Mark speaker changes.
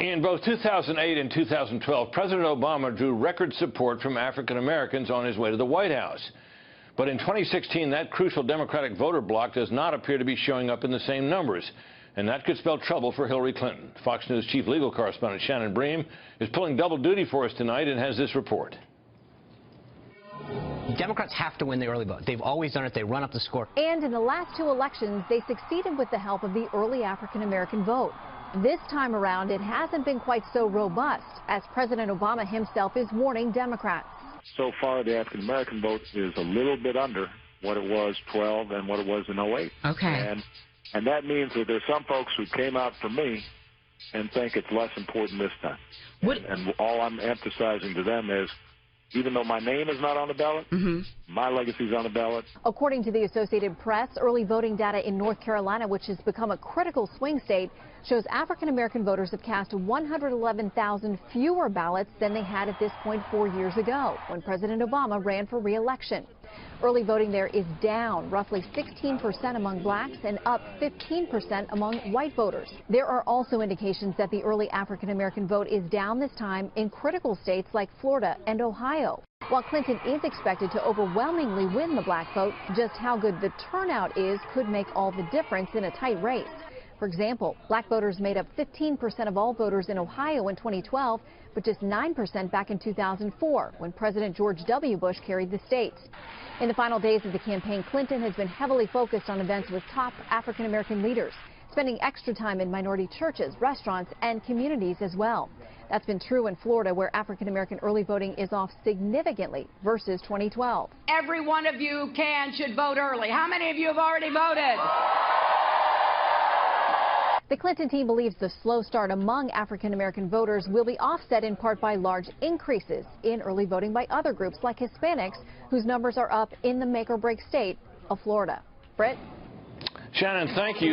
Speaker 1: In both 2008 and 2012, President Obama drew record support from African Americans on his way to the White House. But in 2016, that crucial Democratic voter bloc does not appear to be showing up in the same numbers. And that could spell trouble for Hillary Clinton. Fox News chief legal correspondent Shannon Bream is pulling double duty for us tonight and has this report.
Speaker 2: Democrats have to win the early vote. They've always done it. They run up the score.
Speaker 3: And in the last two elections, they succeeded with the help of the early African-American vote. This time around, it hasn't been quite so robust, as President Obama himself is warning Democrats.
Speaker 4: So far, the African-American vote is a little bit under what it was 12 and what it was in 08.
Speaker 5: Okay.
Speaker 4: And that means that there's some folks who came out for me and think it's less important this time. And all I'm emphasizing to them is, even though my name is not on the ballot, my legacy is on the ballot.
Speaker 3: According to the Associated Press, early voting data in North Carolina, which has become a critical swing state, shows African-American voters have cast 111,000 fewer ballots than they had at this point 4 years ago, when President Obama ran for re-election. Early voting there is down roughly 16% among blacks and up 15% among white voters. There are also indications that the early African-American vote is down this time in critical states like Florida and Ohio. While Clinton is expected to overwhelmingly win the black vote, just how good the turnout is could make all the difference in a tight race. For example, black voters made up 15% of all voters in Ohio in 2012, but just 9% back in 2004, when President George W. Bush carried the state. In the final days of the campaign, Clinton has been heavily focused on events with top African-American leaders, spending extra time in minority churches, restaurants, and communities as well. That's been true in Florida, where African-American early voting is off significantly versus 2012.
Speaker 6: Every one of you should vote early. How many of you have already voted?
Speaker 3: The Clinton team believes the slow start among African-American voters will be offset in part by large increases in early voting by other groups like Hispanics, whose numbers are up in the make-or-break state of Florida. Britt?
Speaker 1: Shannon, thank you.